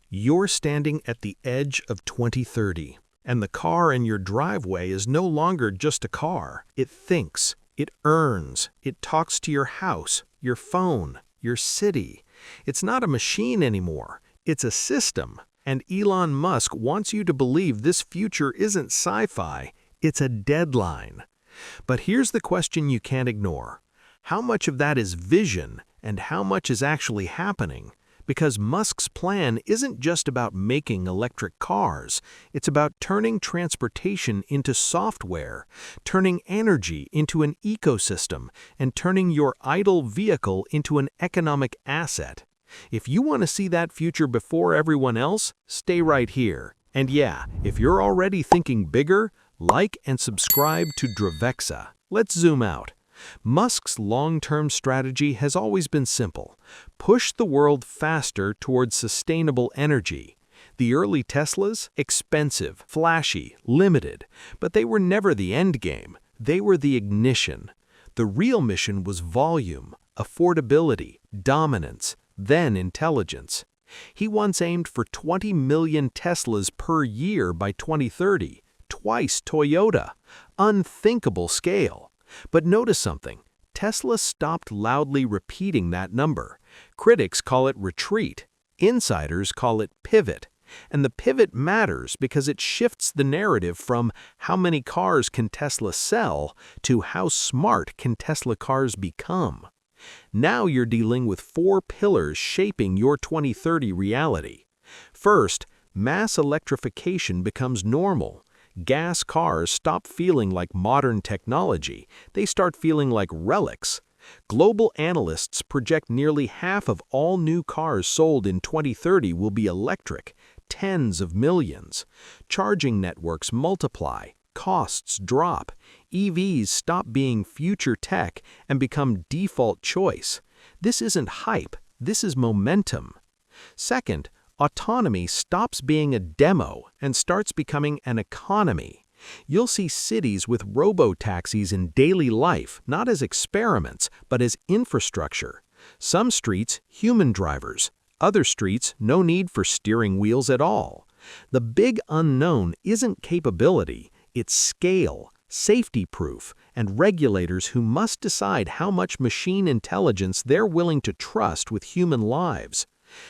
You're standing at the edge of 2030, and the car in your driveway is no longer just a car. It thinks, it earns, it talks to your house, your phone, your city. It's not a machine anymore, it's a system. And Elon Musk wants you to believe this future isn't sci-fi, it's a deadline. But here's the question you can't ignore. How much of that is vision, and how much is actually happening? Because Musk's plan isn't just about making electric cars, it's about turning transportation into software, turning energy into an ecosystem, and turning your idle vehicle into an economic asset. If you want to see that future before everyone else, stay right here. And yeah, if you're already thinking bigger, like and subscribe to Dravexa. Let's zoom out. Musk's long-term strategy has always been simple: push the world faster towards sustainable energy. The early Teslas? Expensive, flashy, limited. But they were never the end game. They were the ignition. The real mission was volume, affordability, dominance, then intelligence. He once aimed for 20 million Teslas per year by 2030, twice Toyota. Unthinkable scale. But notice something. Tesla stopped loudly repeating that number. Critics call it retreat. Insiders call it pivot. And the pivot matters because it shifts the narrative from how many cars can Tesla sell to how smart can Tesla cars become. Now you're dealing with 4 pillars shaping your 2030 reality. First, mass electrification becomes normal. Gas cars stop feeling like modern technology, they start feeling like relics. Global analysts project nearly half of all new cars sold in 2030 will be electric, tens of millions. Charging networks multiply, costs drop, EVs stop being future tech and become default choice. This isn't hype, this is momentum. Second, autonomy stops being a demo and starts becoming an economy. You'll see cities with robotaxis in daily life, not as experiments, but as infrastructure. Some streets, human drivers. Other streets, no need for steering wheels at all. The big unknown isn't capability, it's scale, safety proof, and regulators who must decide how much machine intelligence they're willing to trust with human lives.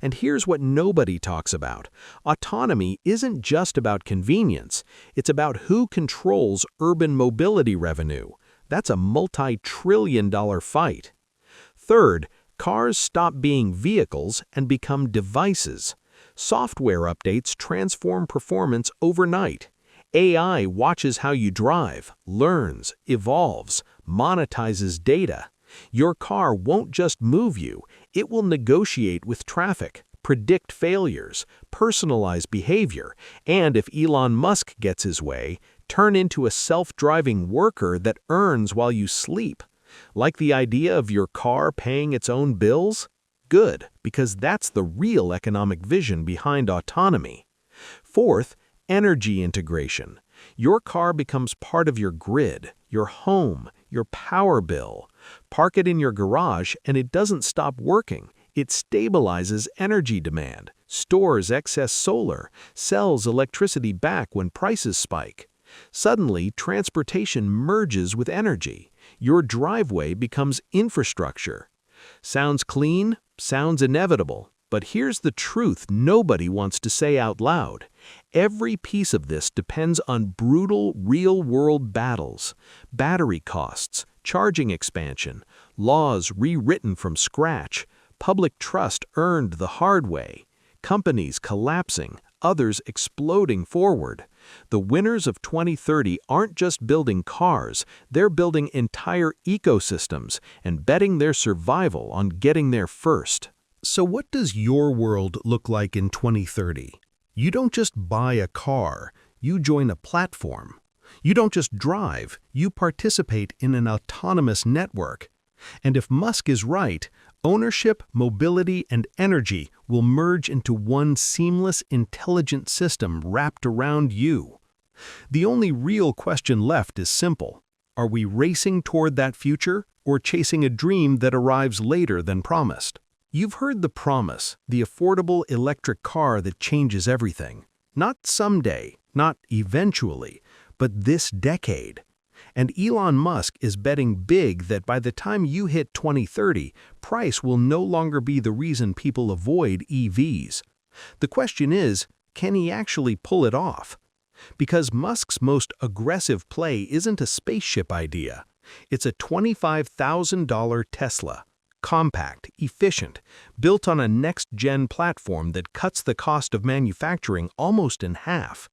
And here's what nobody talks about. Autonomy isn't just about convenience. It's about who controls urban mobility revenue. That's a multi-trillion-dollar fight. Third, cars stop being vehicles and become devices. Software updates transform performance overnight. AI watches how you drive, learns, evolves, monetizes data. Your car won't just move you, it will negotiate with traffic, predict failures, personalize behavior, and if Elon Musk gets his way, turn into a self-driving worker that earns while you sleep. Like the idea of your car paying its own bills? Good, because that's the real economic vision behind autonomy. Fourth, energy integration. Your car becomes part of your grid, your home, your power bill. Park it in your garage and it doesn't stop working. It stabilizes energy demand, stores excess solar, sells electricity back when prices spike. Suddenly, transportation merges with energy. Your driveway becomes infrastructure. Sounds clean? Sounds inevitable. But here's the truth nobody wants to say out loud. Every piece of this depends on brutal, real-world battles. Battery costs, charging expansion, laws rewritten from scratch, public trust earned the hard way, companies collapsing, others exploding forward. The winners of 2030 aren't just building cars, they're building entire ecosystems and betting their survival on getting there first. So what does your world look like in 2030? You don't just buy a car, you join a platform. You don't just drive, you participate in an autonomous network. And if Musk is right, ownership, mobility, and energy will merge into one seamless, intelligent system wrapped around you. The only real question left is simple. Are we racing toward that future or chasing a dream that arrives later than promised? You've heard the promise, the affordable electric car that changes everything. Not someday, not eventually, but this decade. And Elon Musk is betting big that by the time you hit 2030, price will no longer be the reason people avoid EVs. The question is, can he actually pull it off? Because Musk's most aggressive play isn't a spaceship idea. It's a $25,000 Tesla. Compact, efficient, built on a next-gen platform that cuts the cost of manufacturing almost in half.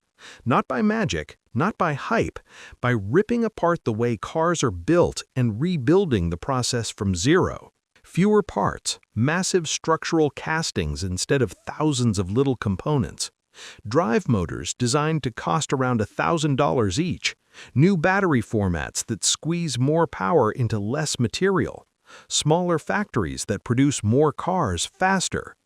Not by magic, not by hype, by ripping apart the way cars are built and rebuilding the process from zero. Fewer parts, massive structural castings instead of thousands of little components. Drive motors designed to cost around $1,000 each. New battery formats that squeeze more power into less material. Smaller factories that produce more cars faster.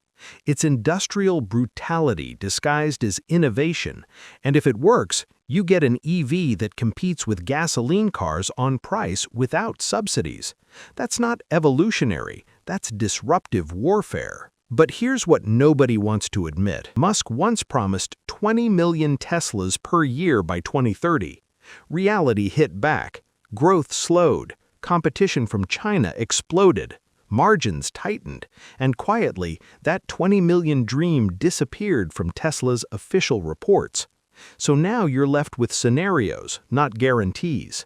It's industrial brutality disguised as innovation, and if it works, you get an EV that competes with gasoline cars on price without subsidies. That's not evolutionary, that's disruptive warfare. But here's what nobody wants to admit. Musk once promised 20 million Teslas per year by 2030. Reality hit back. Growth slowed. Competition from China exploded. Margins tightened. And quietly, that 20 million dream disappeared from Tesla's official reports. So now you're left with scenarios, not guarantees.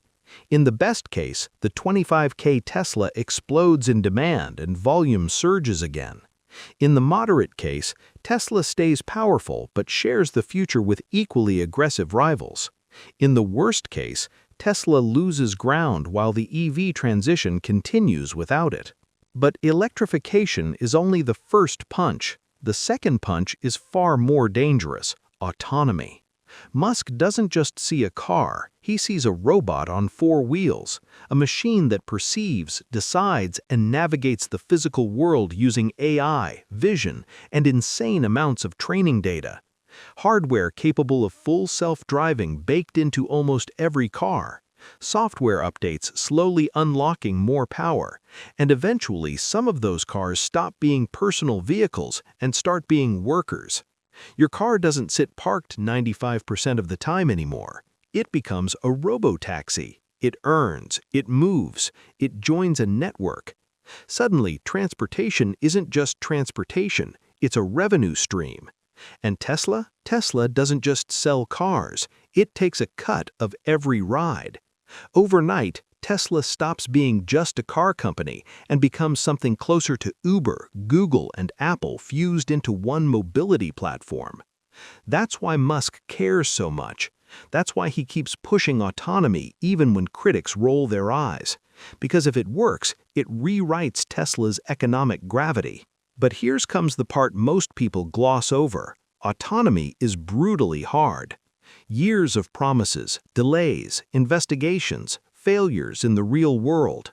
In the best case, the 25K Tesla explodes in demand and volume surges again. In the moderate case, Tesla stays powerful but shares the future with equally aggressive rivals. In the worst case, Tesla loses ground while the EV transition continues without it. But electrification is only the first punch. The second punch is far more dangerous: autonomy. Musk doesn't just see a car, he sees a robot on 4 wheels, a machine that perceives, decides, and navigates the physical world using AI, vision, and insane amounts of training data. Hardware capable of full self-driving baked into almost every car. Software updates slowly unlocking more power, and eventually some of those cars stop being personal vehicles and start being workers. Your car doesn't sit parked 95% of the time anymore. It becomes a Robotaxi. It earns, it moves, it joins a network. Suddenly, transportation isn't just transportation, it's a revenue stream. And Tesla doesn't just sell cars, it takes a cut of every ride. Overnight, Tesla stops being just a car company and becomes something closer to Uber, Google, and Apple fused into one mobility platform. That's why Musk cares so much. That's why he keeps pushing autonomy even when critics roll their eyes. Because if it works, it rewrites Tesla's economic gravity. But here comes the part most people gloss over. Autonomy is brutally hard. Years of promises, delays, investigations, failures in the real world.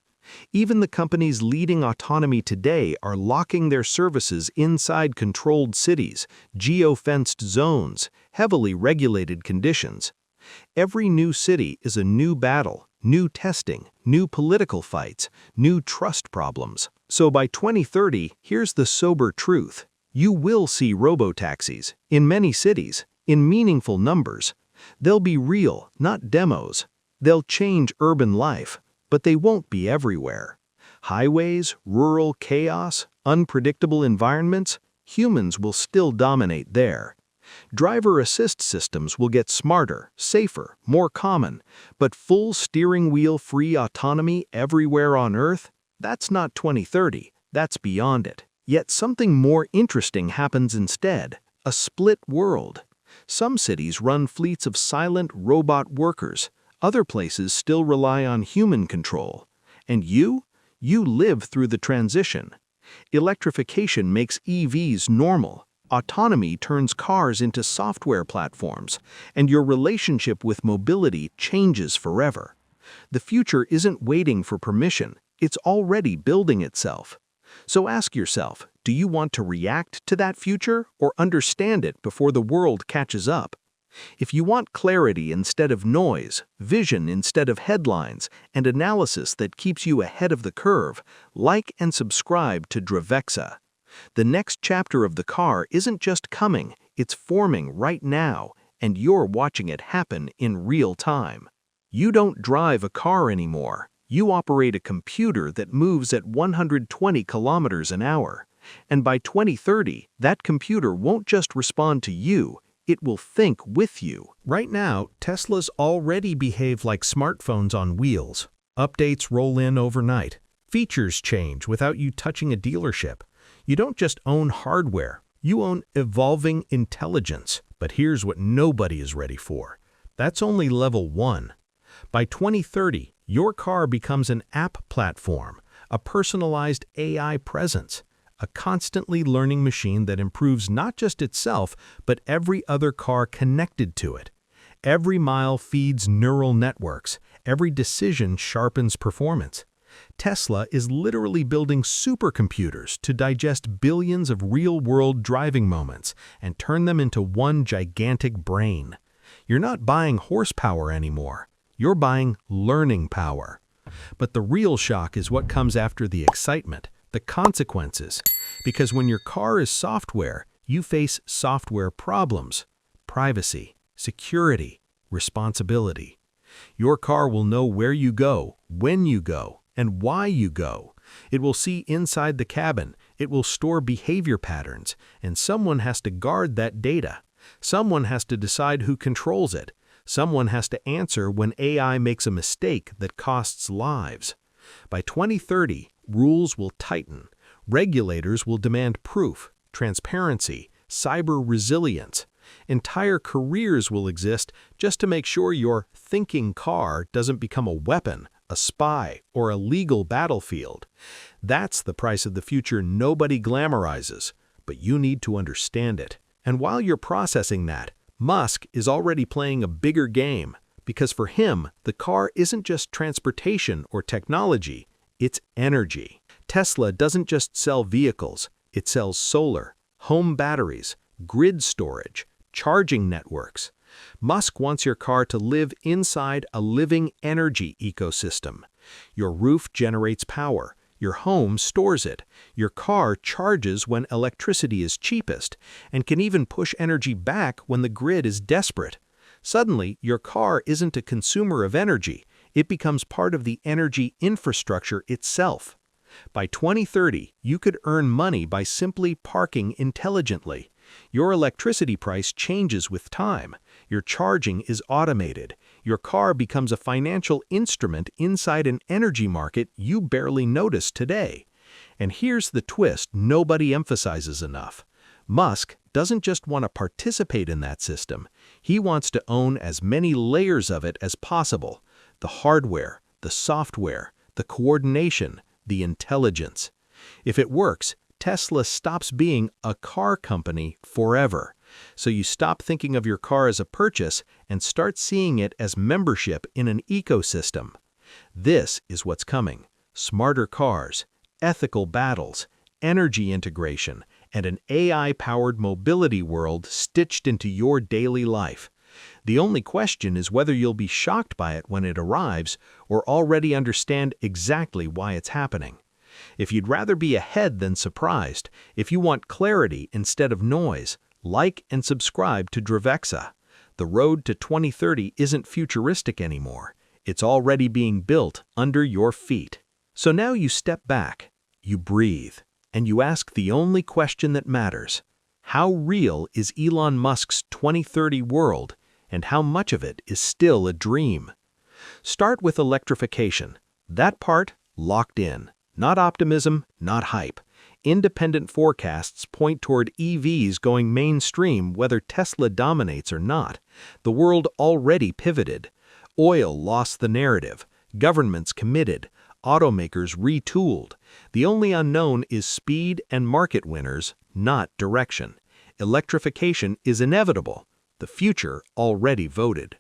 Even the companies leading autonomy today are locking their services inside controlled cities, geo-fenced zones, heavily regulated conditions. Every new city is a new battle, new testing, new political fights, new trust problems. So by 2030, here's the sober truth. You will see robotaxis, in many cities, in meaningful numbers. They'll be real, not demos. They'll change urban life, but they won't be everywhere. Highways, rural chaos, unpredictable environments, humans will still dominate there. Driver assist systems will get smarter, safer, more common, but full steering wheel-free autonomy everywhere on Earth? That's not 2030, that's beyond it. Yet something more interesting happens instead: a split world. Some cities run fleets of silent robot workers. Other places still rely on human control. And you live through the transition. Electrification makes EVs normal. Autonomy turns cars into software platforms, and your relationship with mobility changes forever. The future isn't waiting for permission, it's already building itself. So ask yourself, do you want to react to that future or understand it before the world catches up? If you want clarity instead of noise, vision instead of headlines, and analysis that keeps you ahead of the curve, like and subscribe to Dravexa. The next chapter of the car isn't just coming, it's forming right now, and you're watching it happen in real time. You don't drive a car anymore. You operate a computer that moves at 120 kilometers an hour. And by 2030, that computer won't just respond to you, it will think with you. Right now, Teslas already behave like smartphones on wheels. Updates roll in overnight. Features change without you touching a dealership. You don't just own hardware, you own evolving intelligence. But here's what nobody is ready for. That's only level 1. By 2030, your car becomes an app platform, a personalized AI presence, a constantly learning machine that improves not just itself, but every other car connected to it. Every mile feeds neural networks. Every decision sharpens performance. Tesla is literally building supercomputers to digest billions of real-world driving moments and turn them into one gigantic brain. You're not buying horsepower anymore. You're buying learning power. But the real shock is what comes after the excitement, the consequences. Because when your car is software, you face software problems: privacy, security, responsibility. Your car will know where you go, when you go, and why you go. It will see inside the cabin, it will store behavior patterns, and someone has to guard that data. Someone has to decide who controls it. Someone has to answer when AI makes a mistake that costs lives. By 2030, rules will tighten. Regulators will demand proof, transparency, cyber resilience. Entire careers will exist just to make sure your thinking car doesn't become a weapon, a spy, or a legal battlefield. That's the price of the future nobody glamorizes, but you need to understand it. And while you're processing that, Musk is already playing a bigger game, because for him, the car isn't just transportation or technology, it's energy. Tesla doesn't just sell vehicles, it sells solar, home batteries, grid storage, charging networks. Musk wants your car to live inside a living energy ecosystem. Your roof generates power. Your home stores it. Your car charges when electricity is cheapest and can even push energy back when the grid is desperate. Suddenly, your car isn't a consumer of energy. It becomes part of the energy infrastructure itself. By 2030, you could earn money by simply parking intelligently. Your electricity price changes with time. Your charging is automated. Your car becomes a financial instrument inside an energy market you barely notice today. And here's the twist nobody emphasizes enough. Musk doesn't just want to participate in that system. He wants to own as many layers of it as possible: the hardware, the software, the coordination, the intelligence. If it works, Tesla stops being a car company forever. So you stop thinking of your car as a purchase and start seeing it as membership in an ecosystem. This is what's coming: smarter cars, ethical battles, energy integration, and an AI-powered mobility world stitched into your daily life. The only question is whether you'll be shocked by it when it arrives or already understand exactly why it's happening. If you'd rather be ahead than surprised, if you want clarity instead of noise, like and subscribe to Dravexa. The road to 2030 isn't futuristic anymore. It's already being built under your feet. So now you step back, you breathe, and you ask the only question that matters: how real is Elon Musk's 2030 world, and how much of it is still a dream? Start with electrification. That part, locked in. Not optimism, not hype. Independent forecasts point toward EVs going mainstream whether Tesla dominates or not. The world already pivoted. Oil lost the narrative. Governments committed. Automakers retooled. The only unknown is speed and market winners, not direction. Electrification is inevitable. The future already voted.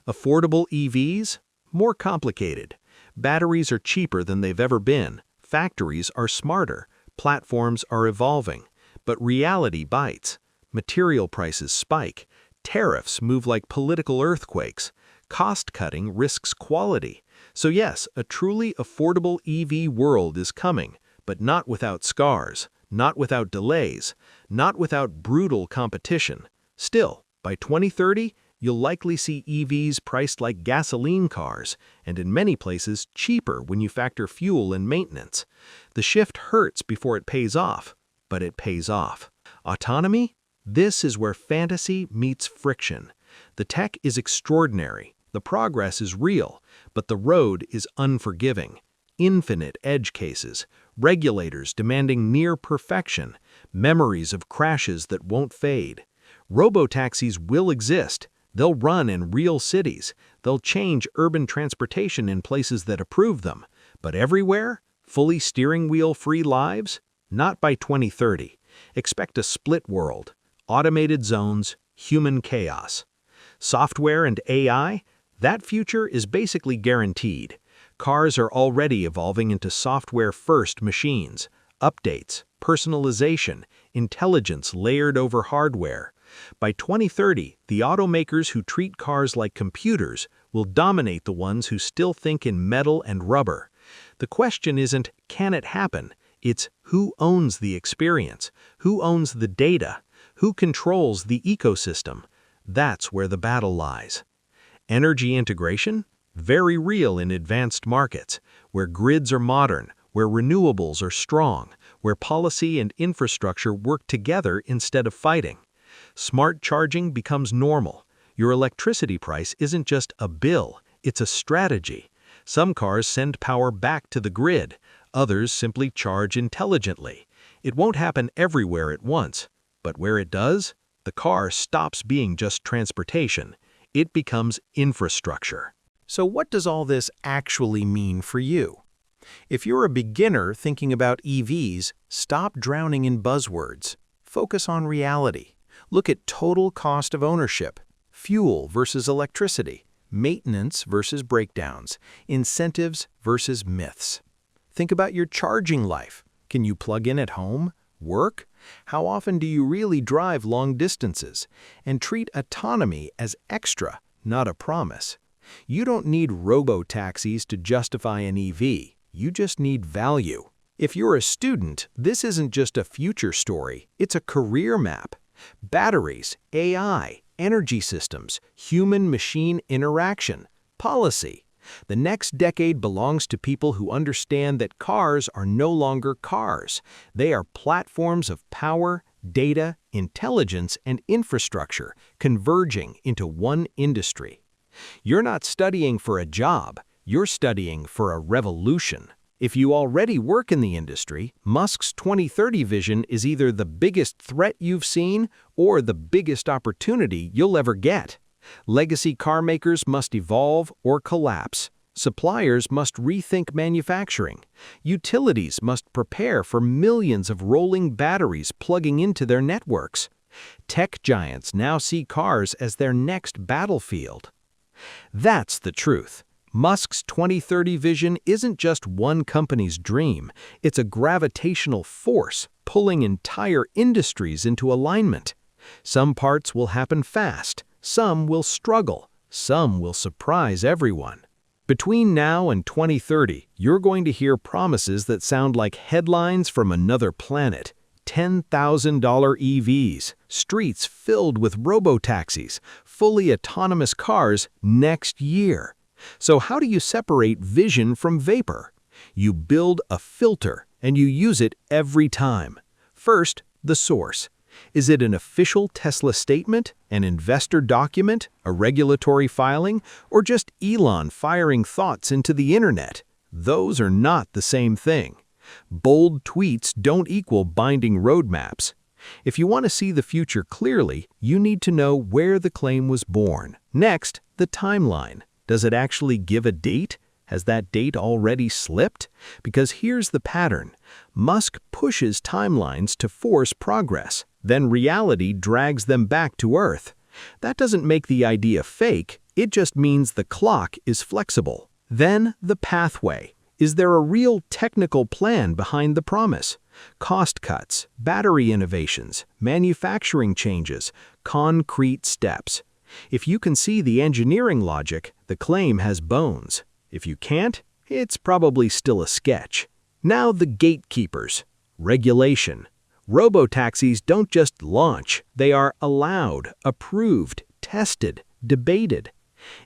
Affordable EVs? More complicated. Batteries are cheaper than they've ever been. Factories are smarter. Platforms are evolving. But reality bites. Material prices spike. Tariffs move like political earthquakes. Cost-cutting risks quality. So yes, a truly affordable EV world is coming, but not without scars, not without delays, not without brutal competition. Still, by 2030, you'll likely see EVs priced like gasoline cars, and in many places cheaper when you factor fuel and maintenance. The shift hurts before it pays off, but it pays off. Autonomy? This is where fantasy meets friction. The tech is extraordinary, the progress is real, but the road is unforgiving. Infinite edge cases, regulators demanding near perfection, memories of crashes that won't fade. Robotaxis will exist. They'll run in real cities. They'll change urban transportation in places that approve them. But everywhere, fully steering wheel-free lives? Not by 2030. Expect a split world. Automated zones, human chaos. Software and AI? That future is basically guaranteed. Cars are already evolving into software-first machines. Updates, personalization, intelligence layered over hardware. By 2030, the automakers who treat cars like computers will dominate the ones who still think in metal and rubber. The question isn't, can it happen? It's who owns the experience, who owns the data, who controls the ecosystem. That's where the battle lies. Energy integration? Very real in advanced markets, where grids are modern, where renewables are strong, where policy and infrastructure work together instead of fighting. Smart charging becomes normal. Your electricity price isn't just a bill, it's a strategy. Some cars send power back to the grid, others simply charge intelligently. It won't happen everywhere at once, but where it does, the car stops being just transportation. It becomes infrastructure. So what does all this actually mean for you? If you're a beginner thinking about EVs, stop drowning in buzzwords. Focus on reality. Look at total cost of ownership, fuel versus electricity, maintenance versus breakdowns, incentives versus myths. Think about your charging life. Can you plug in at home? Work? How often do you really drive long distances? And treat autonomy as extra, not a promise. You don't need robotaxis to justify an EV. You just need value. If you're a student, this isn't just a future story, it's a career map. Batteries, AI, energy systems, human-machine interaction, policy. The next decade belongs to people who understand that cars are no longer cars. They are platforms of power, data, intelligence, and infrastructure converging into one industry. You're not studying for a job, you're studying for a revolution. If you already work in the industry, Musk's 2030 vision is either the biggest threat you've seen or the biggest opportunity you'll ever get. Legacy car makers must evolve or collapse. Suppliers must rethink manufacturing. Utilities must prepare for millions of rolling batteries plugging into their networks. Tech giants now see cars as their next battlefield. That's the truth. Musk's 2030 vision isn't just one company's dream, it's a gravitational force pulling entire industries into alignment. Some parts will happen fast, some will struggle, some will surprise everyone. Between now and 2030, you're going to hear promises that sound like headlines from another planet. $10,000 EVs, streets filled with robotaxis, fully autonomous cars next year. So how do you separate vision from vapor? You build a filter, and you use it every time. First, the source. Is it an official Tesla statement, an investor document, a regulatory filing, or just Elon firing thoughts into the internet? Those are not the same thing. Bold tweets don't equal binding roadmaps. If you want to see the future clearly, you need to know where the claim was born. Next, the timeline. Does it actually give a date? Has that date already slipped? Because here's the pattern. Musk pushes timelines to force progress. Then reality drags them back to Earth. That doesn't make the idea fake, it just means the clock is flexible. Then the pathway. Is there a real technical plan behind the promise? Cost cuts, battery innovations, manufacturing changes, concrete steps. If you can see the engineering logic, the claim has bones. If you can't, it's probably still a sketch. Now the gatekeepers. Regulation. Robotaxis don't just launch, they are allowed, approved, tested, debated.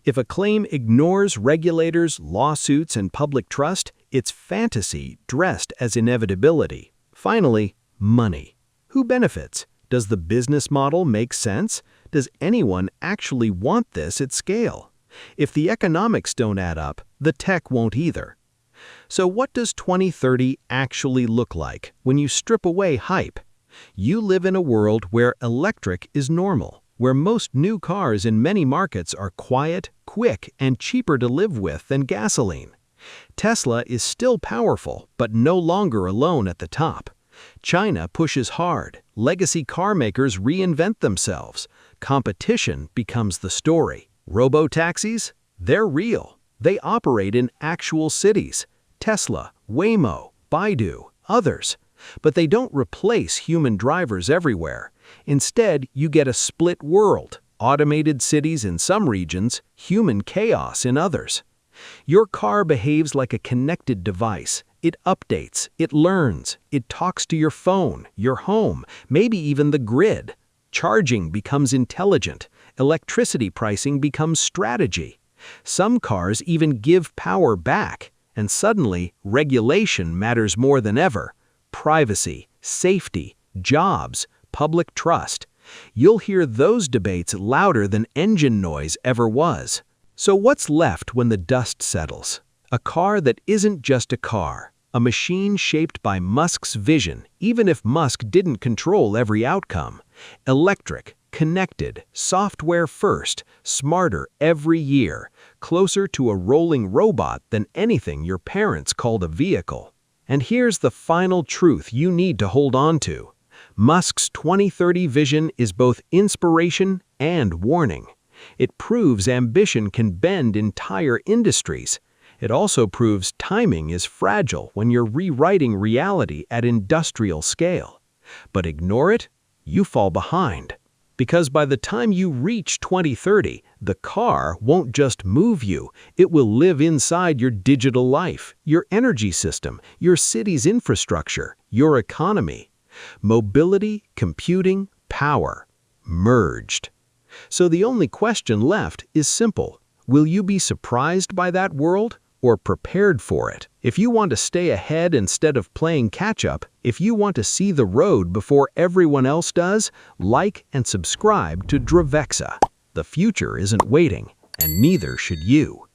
If a claim ignores regulators, lawsuits, and public trust, it's fantasy dressed as inevitability. Finally, money. Who benefits? Does the business model make sense? Does anyone actually want this at scale? If the economics don't add up, the tech won't either. So what does 2030 actually look like when you strip away hype? You live in a world where electric is normal, where most new cars in many markets are quiet, quick, and cheaper to live with than gasoline. Tesla is still powerful, but no longer alone at the top. China pushes hard, legacy car makers reinvent themselves, competition becomes the story. Robotaxis? They're real. They operate in actual cities. Tesla, Waymo, Baidu, others. But they don't replace human drivers everywhere. Instead, you get a split world, automated cities in some regions, human chaos in others. Your car behaves like a connected device. It updates, it learns, it talks to your phone, your home, maybe even the grid. Charging becomes intelligent. Electricity pricing becomes strategy. Some cars even give power back, and suddenly regulation matters more than ever. Privacy, safety, jobs, public trust. You'll hear those debates louder than engine noise ever was. So what's left when the dust settles? A car that isn't just a car, a machine shaped by Musk's vision, even if Musk didn't control every outcome. Electric, connected, software first, smarter every year, closer to a rolling robot than anything your parents called a vehicle. And here's the final truth you need to hold on to. Musk's 2030 vision is both inspiration and warning. It proves ambition can bend entire industries. It also proves timing is fragile when you're rewriting reality at industrial scale. But ignore it, you fall behind. Because by the time you reach 2030, the car won't just move you, it will live inside your digital life, your energy system, your city's infrastructure, your economy. Mobility, computing, power, merged. So the only question left is simple. Will you be surprised by that world or prepared for it? If you want to stay ahead instead of playing catch-up, if you want to see the road before everyone else does, like and subscribe to Dravexa. The future isn't waiting, and neither should you.